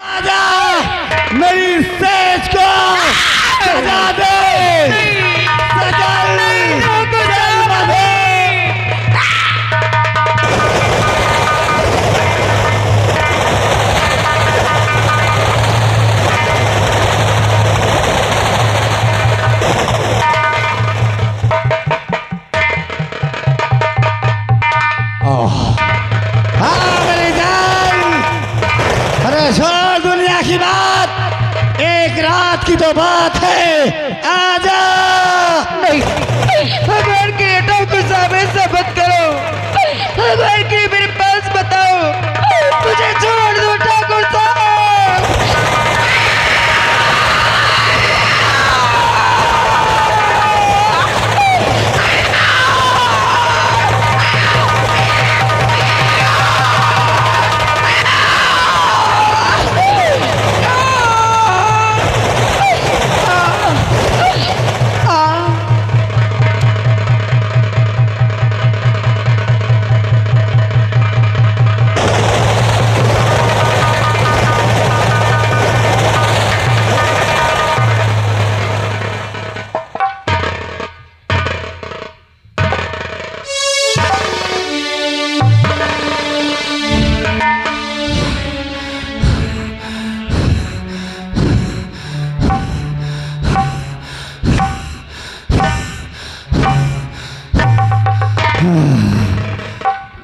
आजा मेरी सेज को सजा दे, सजा दे, सजा दे। छोड़ दुनिया की बात, एक रात की तो बात है। आजा नहीं, भगवान के बेटों को सामने शपथ करो, भगवान के मेरे पास बताओ, मुझे छोड़ दो ठाकुर साहब।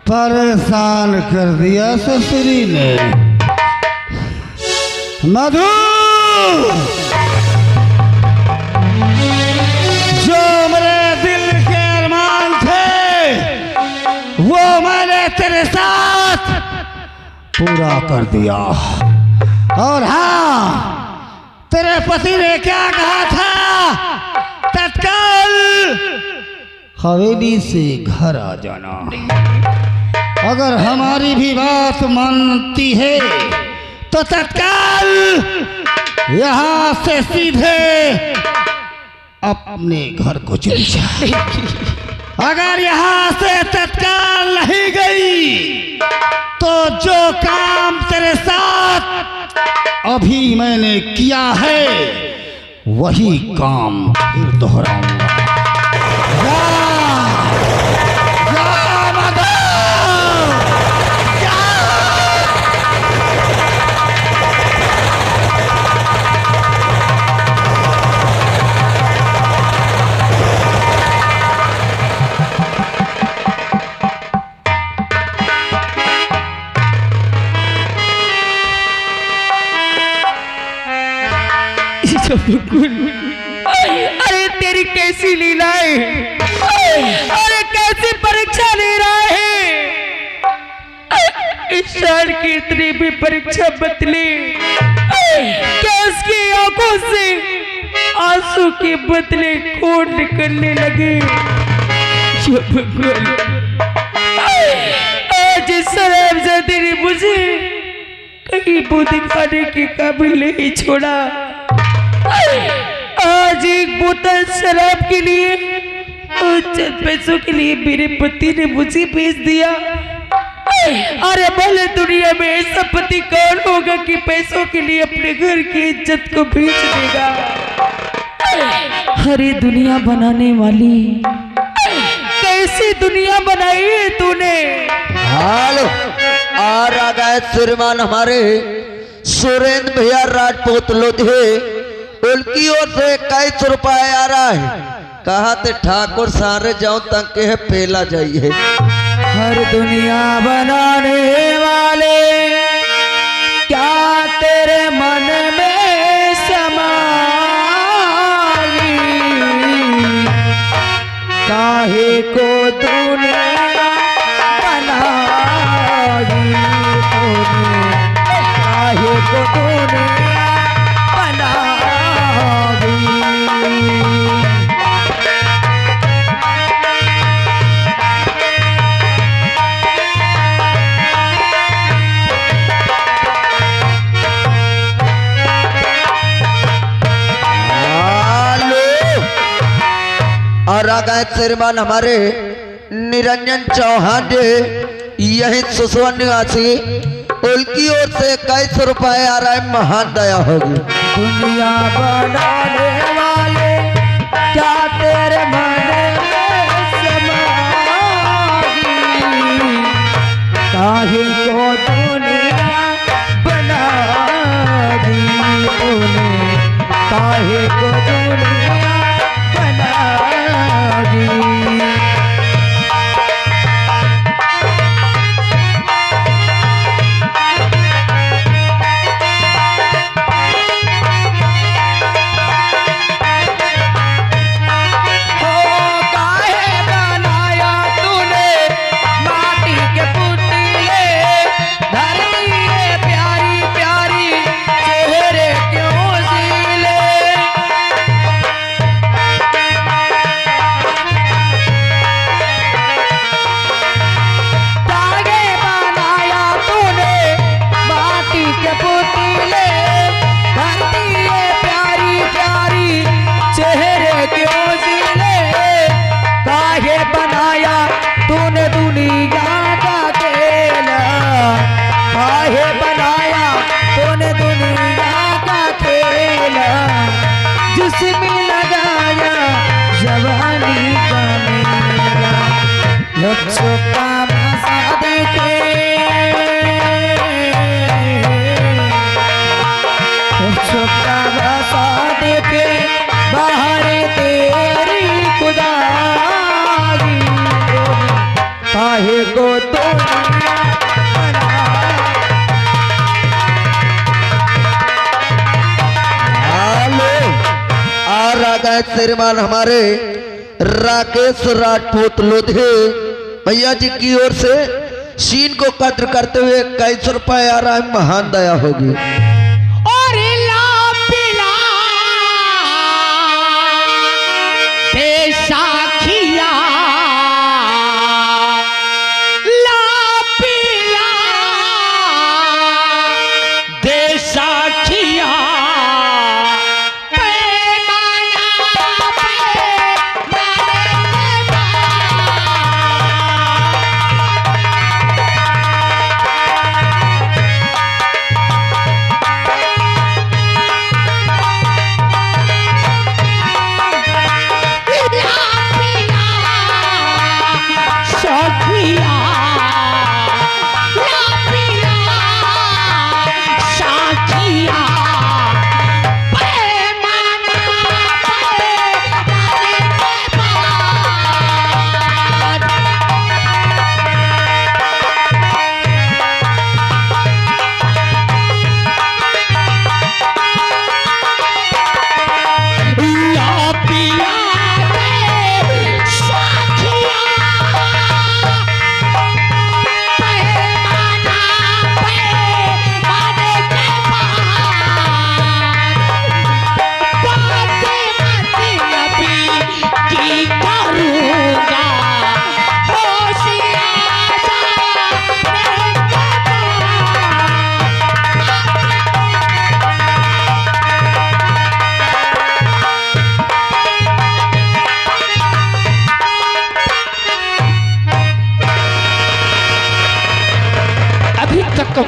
परेशान कर दिया ससुरी ने। मधु, जो मेरे दिल के अरमान थे वो मैंने तेरे साथ पूरा कर दिया। और हाँ, तेरे पति ने क्या कहा था, तत्काल हवेली से घर आ जाना। अगर हमारी भी बात मानती है तो तत्काल यहाँ से सीधे अपने घर को चली जा। अगर यहाँ से तत्काल नहीं गई तो जो काम तेरे साथ अभी मैंने किया है वही काम फिर दोहराऊंगा। अरे तेरी कैसी लीला है, अरे कैसी परीक्षा ले रहा है। इस साल की इतनी भी परीक्षा बदले क्या उसकी आंखों से आंसू के बदले खून निकलने लगे। आज इस शराबजादे ने मुझे कहीं मुंह दिखाने के काबिल नहीं छोड़ा। आज एक बोतल शराब के लिए और चंद पैसों के लिए मेरे पति ने मुझे बेच दिया। अरे भले दुनिया में ऐसा पति कौन होगा कि पैसों के लिए अपने घर की इज्जत को बेच देगा। अरे दुनिया बनाने वाली, कैसी दुनिया बनाई है तूने। हेलो, आ गए श्रीमान हमारे सुरेंद्र भैया राजपूत लोधी, उनकी ओर से 21 रुपये आ रहा है। कहा थे ठाकुर सारे जाऊं तक के है पेला जाइए। हर दुनिया बनाने वाले क्या तेरे मन में समाई, काहे को दुनिया बनाई तूने, काहे को दुनिया और आ गए श्रीमान हमारे निरंजन चौहान जी, यही सुसवन निवासी उनकी ओर से 21 रुपए आ रहा है, महान दया होगी। दुनिया बनाने वाले क्या तेरे मन में समागी, काहे को दुनिया बना दी तूने, काहे को दुनिया बना दी। श्रीमान हमारे राकेश राजपूत लोधे भैया जी की ओर से सीन को कद्र करते हुए 21 रुपए आ रहा है, महान दया होगी। और ला पिला दे साखिया, ला पिला दे साखिया,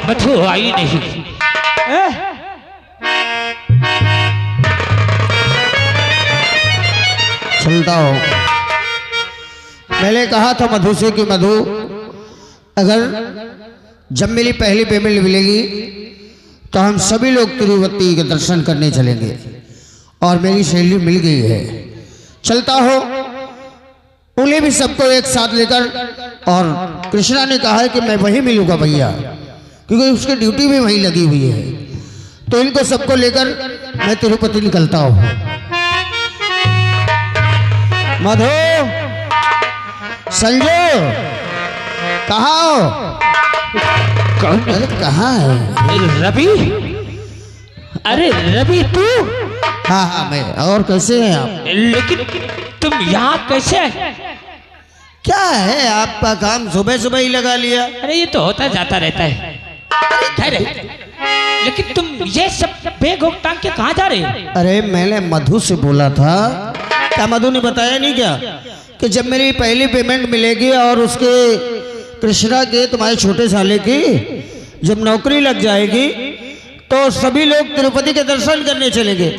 मधु आई नहीं। चलता हो, मैंने कहा था मधु से कि मधु अगर जब मेरी पहली पेमेंट मिलेगी तो हम सभी लोग तिरुपति के दर्शन करने चलेंगे, और मेरी सहेली मिल गई है। चलता हो, उन्हें भी सबको एक साथ लेकर, और कृष्णा ने कहा है कि मैं वहीं मिलूंगा भैया, क्योंकि उसकी ड्यूटी भी वहीं लगी हुई है, तो इनको सबको लेकर मैं तिरुपति निकलता हूँ। मधु, संजू, कहाँ हो? कौन? अरे कहाँ है? रवि? अरे रवि तू? हाँ हाँ मैं। और कैसे हैं आप? लेकिन तुम यहाँ कैसे? क्या है आपका काम, सुबह सुबह ही लगा लिया? अरे ये तो होता जाता रहता है। लेकिन तुम ये सब बैग टांग के कहाँ जा रहे हो? अरे मैंने मधु से बोला था, क्या मधु ने बताया नहीं क्या कि जब मेरी पहली पेमेंट मिलेगी और उसके कृष्णा के तुम्हारे छोटे साले की, जब नौकरी लग जाएगी तो सभी लोग तिरुपति के दर्शन करने चलेंगे।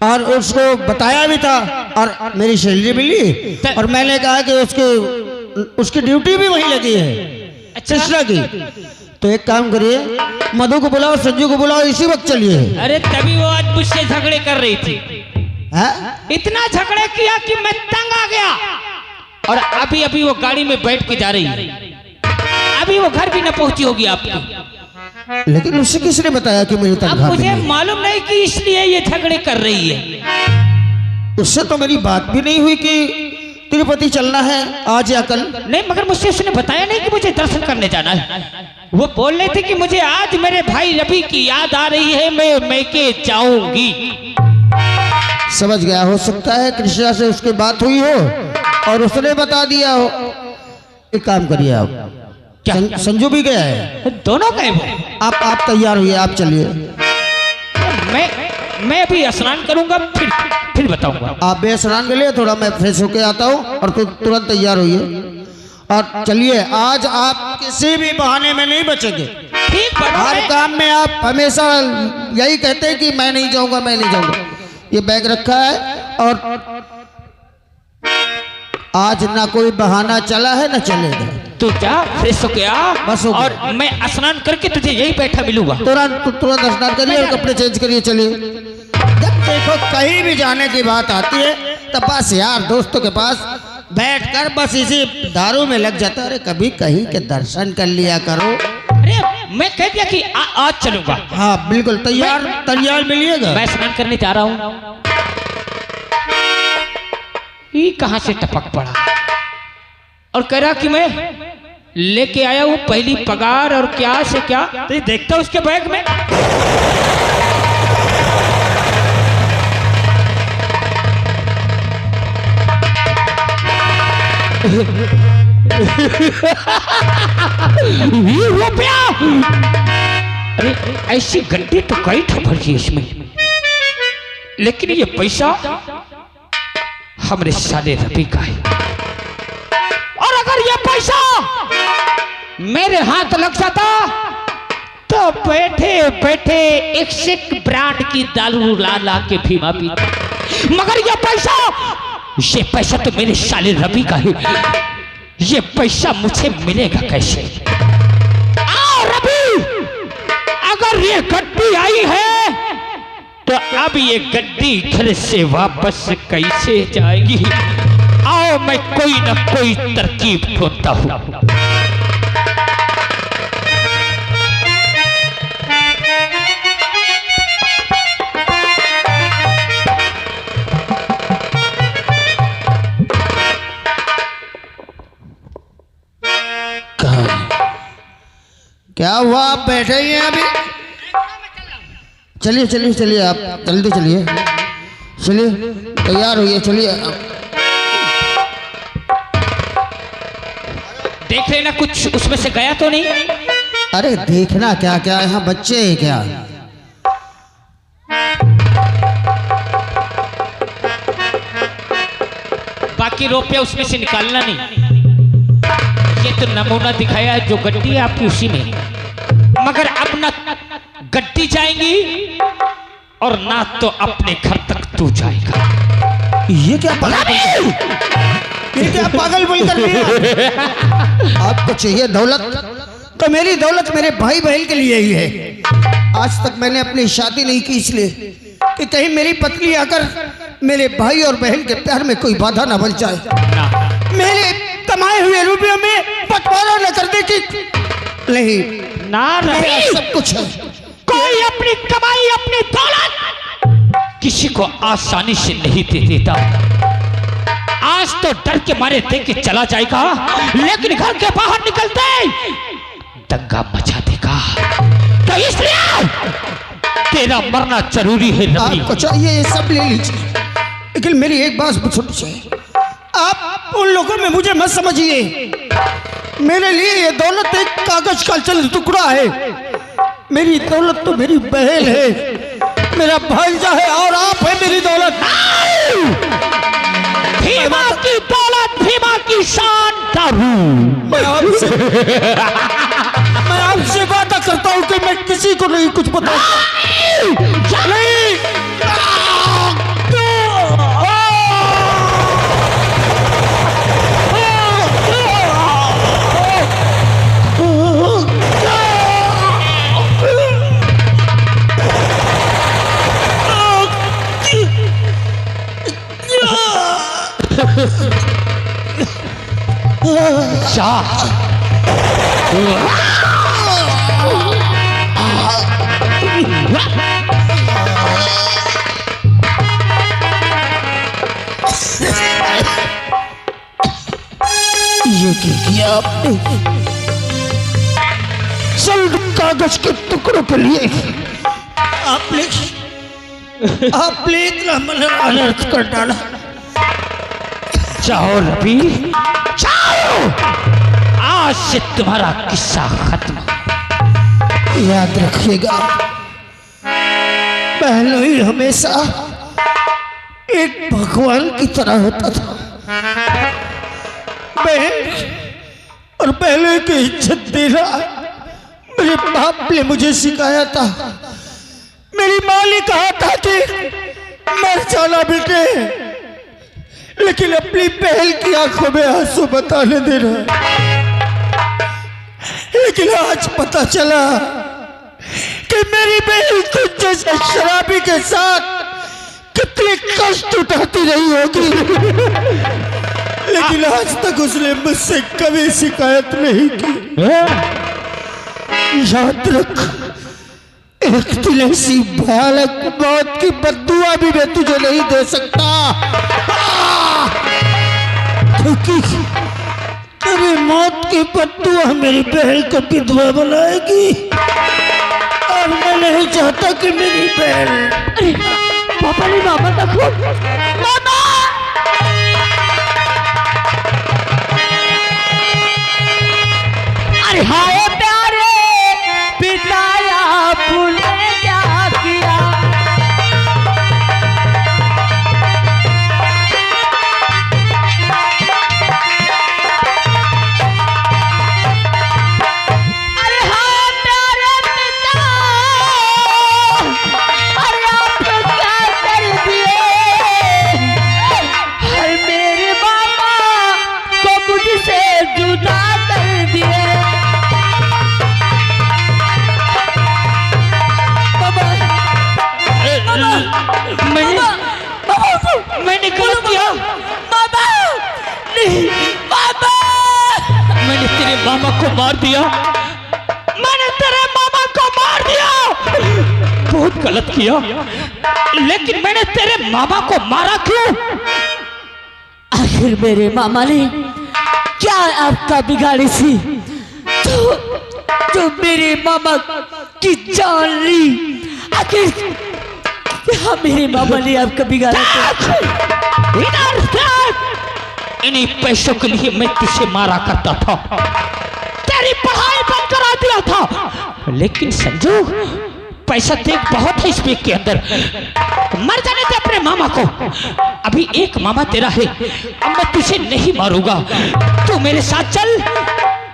और उसको बताया भी था और मेरी सैलरी मिली और मैंने कहा कि उसकी ड्यूटी भी वहीं लगी है कृष्णा की। तो एक काम करिए, मधु को बुलाओ, संजू को बुलाओ, इसी वक्त चलिए। अरे तभी वो आज मुझसे झगड़े कर रही थी। है? इतना झगड़े किया कि मैं तंग आ गया और अभी अभी वो गाड़ी में बैठ के जा रही है। अभी वो घर भी न पहुंची होगी आपकी। लेकिन उससे किसने बताया कि मेरी अब तनख्वाह मुझे मिली? मालूम नहीं कि इसलिए ये झगड़े कर रही है। उससे तो मेरी बात भी नहीं हुई कि तिरुपति चलना है आज या कल। नहीं, मगर मुझसे उसने बताया नहीं कि मुझे दर्शन करने जाना है। वो बोल रहे थे कि मुझे आज मेरे भाई रवि की याद आ रही है, मैं के जाऊंगी। समझ गया, हो सकता है कृष्णा से उसकी बात हुई हो और उसने बता दिया हो। एक काम करिए आप, क्या? संजू भी गया है, दोनों गए वो। आप तैयार होइए, आप चलिए। मैं अभी स्नान करूंगा, फिर बताऊंगा। आप बे स्नान के लिए थोड़ा मैं फ्रेश होके आता हूँ और तुरंत तैयार होइए और चलिए। आज आप किसी भी बहाने में नहीं बचेंगे। ठीक, हर काम में आप हमेशा यही कहते हैं कि मैं नहीं जाऊंगा, मैं नहीं जाऊंगा। ये बैग रखा है और आज ना कोई बहाना चला है ना चलेगा। तू जा, फ्रेश हो गया बस हो गया। और मैं स्नान करके तुझे यही बैठा मिलूंगा। तुरंत स्नान करिए और कपड़े चेंज करिए, चलिए। जब देखो कहीं भी जाने की बात आती है तब बस यार दोस्तों के पास बैठकर बस इसी दारू में लग जाता है। अरे कभी कहीं के दर्शन कर लिया करो। अरे मैं कह दिया कि आज चलूंगा। हाँ बिल्कुल, तैयार मिलिएगा। मैं स्नान करने जा रहा हूँ। ये कहां से टपक पड़ा और कह रहा कि मैं लेके आया हूं पहली पगार और क्या से क्या। तो देखता उसके बैग में रुपया। अरे ऐसी गड्डी तो कई ठपर की इसमें, लेकिन ये पैसा हमारे साले रवि का है। और अगर ये पैसा मेरे हाथ लग जाता तो बैठे बैठे एक ब्रांड की दारू ला ला के भीमा पीता। मगर ये पैसा तो मेरे साले रवि का है। ये पैसा मुझे मिलेगा कैसे? आओ रवि, अगर ये गड्डी आई है तो अब ये गड्डी घर से वापस कैसे जाएगी? आओ मैं कोई न कोई तरकीब ढूंढता हूं। क्या हुआ, आप बैठे ही हैं अभी? चलिए चलिए चलिए, आप जल्दी चलिए, चलिए तैयार होइए, चलिए। देख लेना कुछ उसमें से गया तो नहीं। अरे देखना क्या क्या, यहाँ बच्चे हैं क्या? बाकी रुपया उसमें से निकालना नहीं। ये तो नमूना दिखाया है जो गड्डी है आपकी उसी में, मगर अब ना गड्डी जाएंगी और ना तो अपने घर तक तू जाएगा। ये क्या पागलपन कर रही है? आपको चाहिए दौलत तो मेरी दौलत मेरे भाई बहन के लिए ही है। आज तक मैंने अपनी शादी नहीं की इसलिए कि कहीं मेरी पत्नी आकर मेरे भाई और बहन के प्यार में कोई बाधा ना बन जाए, मेरे कमाए हुए रुपयों में बंटवारा न कर दे कि नहीं। ना मेरा सब कुछ है। कोई अपनी कमाई अपनी दौलत किसी को आसानी से नहीं दे देता। आज तो डर के मारे दे के चला जाएगा, लेकिन घर के बाहर निकलते दंगा मचा देगा। तो इसलिए तेरा मरना जरूरी है रवि। आपको चाहिए ये सब ले लीजिए, लेकिन मेरी एक बात सुनिए, आप उन लोगों में मुझे मत समझिए। मेरे लिए ये दौलत एक कागज का चंद टुकड़ा है। मेरी दौलत तो मेरी बहन है, मेरा भांजा है और आप है मेरी दौलत। भीमा की दौलत, भीमा की शान। मैं आपसे बात कि मैं किसी को नहीं कुछ बता ये किया आपने चल कागज के टुकड़ों के लिए आपने इतना मन अनर्थ कर डाला। जाओ रवि जाओ, आज से तुम्हारा किस्सा खत्म। याद रखिएगा पहले ही हमेशा एक भगवान की तरह होता था। और पहले की इज्जत देना मेरे बाप ने मुझे सिखाया था। मेरी माँ ने कहा था कि मर जाना बेटे, लेकिन अपनी बहन की आंखों में आंसू बताने देना। लेकिन आज पता चला कि मेरी बहन तुझ जैसे शराबी के साथ कितने कष्ट उठाती रही होगी, लेकिन आज तक उसने मुझसे कभी शिकायत नहीं की। याद रख, एक दिन ऐसी भयानक मौत की बद्दुआ भी मैं तुझे नहीं दे सकता, क्योंकि तेरी मौत की बद्दुआ मेरी बहन को विधवा बनाएगी और मैं नहीं चाहता कि मेरी बहन। पापा ने मामा का खून, मामा अरे हाय प्यारे पिताया भूले क्या किया। अरे हाय प्यारे पिता, अरे आप क्या कर दिए। हर मेरे मामा को मुझसे जुदा कर दिए। मैंने गलत किया मामा, नहीं मामा, मैंने तेरे मामा को मार दिया, मैंने तेरे मामा को मार दिया। बहुत गलत किया, लेकिन मैंने तेरे मामा को मारा क्यों? आखिर मेरे मामा ने क्या आपका बिगाड़ी थी जो मेरे मामा की जान ली। आखिर क्या मेरे मामा ने आपका बिगाड़ा था? इन्हीं पैसों के लिए मैं तुझे मारा करता था, तेरी पढ़ाई बंद करा दिया था। लेकिन संजू, पैसा देख बहुत है इस बैग के अंदर, मर जाने दे अपने मामा को। अभी एक मामा तेरा है, अब मैं तुझे नहीं मारूंगा। तू मेरे साथ चल,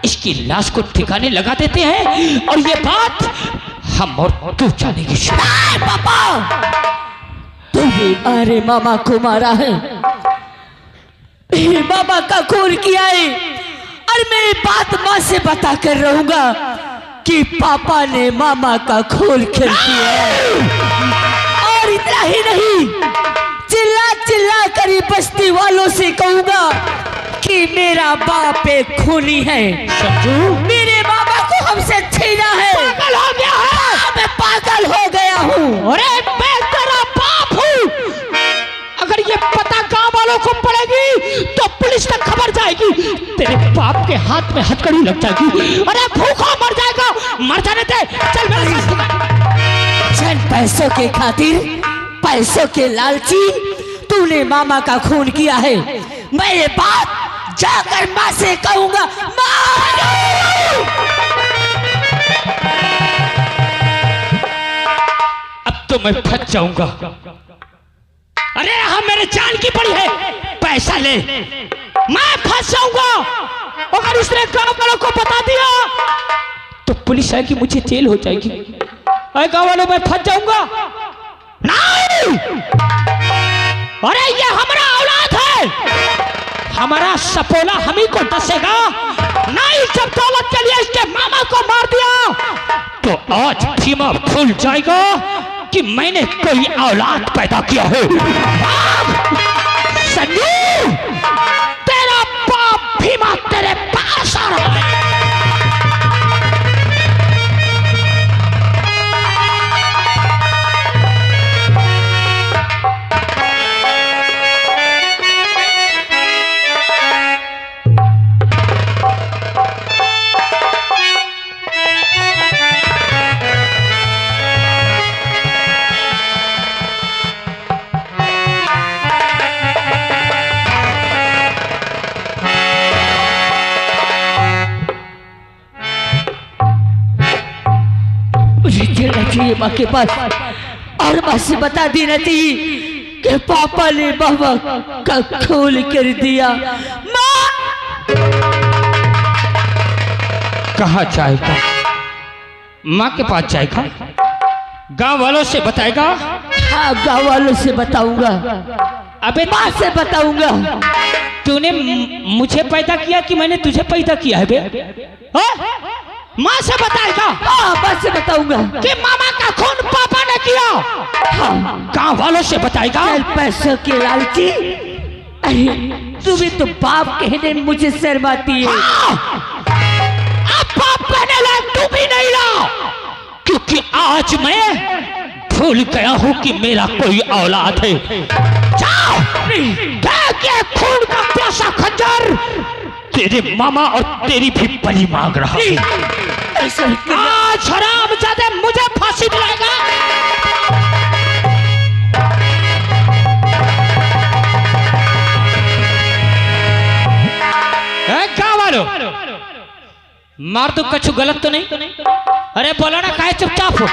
इसकी लाश को ठिकाने लगा देते हैं और ये बात हम और तू जानेंगे। पापा, तुमने अरे मामा को मारा है, मेरे मामा का खून किया है, और मेरी बात माँ से बता कर रहूंगा कि पापा ने मामा का खून किया है। और इतना ही नहीं, चिल्ला चिल्ला कर बस्ती वालों से कहूंगा कि मेरा बाप एक खूनी है। मेरे मामा को हमसे छीना है। पागल हो गया है? मैं पागल हो गया हूँ। अरे मैं तेरा बाप हूँ, अगर ये पता गांव वालों को पड़ेगी तो पुलिस तक खबर जाएगी, तेरे बाप के हाथ में हथकड़ी लग जाएगी। अरे भूखा मर जाएगा, मर जाने दे, चल मेरे साथ। चल, पैसों के खातिर, पैसों के लालची तूने मामा का खून किया है। मैं ये बात जाकर माँ से कहूंगा। अब तो मैं फंस जाऊंगा। अरे हाँ, मेरे जान की पड़ी है, पैसा ले, मैं फंस जाऊंगा। अगर उसने गांव वालों को बता दिया तो पुलिस आएगी, मुझे जेल हो जाएगी। अरे गाँव वालों, मैं फंस जाऊंगा। नहीं, अरे ये हमारा औलाद है, हमारा सपोला हम ही को डसेगा। नहीं, जब दौलत के लिए इसके मामा को मार दिया तो आज भीमा भूल जाएगा कि मैंने कोई औलाद पैदा किया है। संजू, तेरा बाप भीमा तेरे पास आ रहा है। चलना चाहिए माँ के पास और माँ से बता देना चाहिए कि पापा ने बाबा का खून कर दिया। माँ, कहाँ जाएगा? माँ के पास जाएगा? गांव वालों से बताएगा? हाँ, गाँव वालों से बताऊंगा। अबे माँ से बताऊंगा। तूने मुझे पैदा किया कि मैंने तुझे पैदा किया है बे? हाँ? माँ से बताएगा? हाँ, माँ से बताऊंगा कि मामा का खून पापा ने किया। हाँ, गांव वालों से बताएगा? चल पैसों के लालची, अरे तुम्हें तो बाप कहने में मुझे शर्माती है। हाँ, अब बाप कहने लायक तू भी नहीं रहा, क्योंकि आज मैं भूल गया हूँ कि मेरा कोई औलाद है। जाओ, देख ये खून का प्यासा खंजर तेरे मामा और तेरी भी बलि मांग रहा है। आज हरामजादे मुझे फांसी दिलाएगा। गाँव वालों, मार दो, कछु गलत तो नहीं? अरे बोला ना, काहे चुपचाप हो?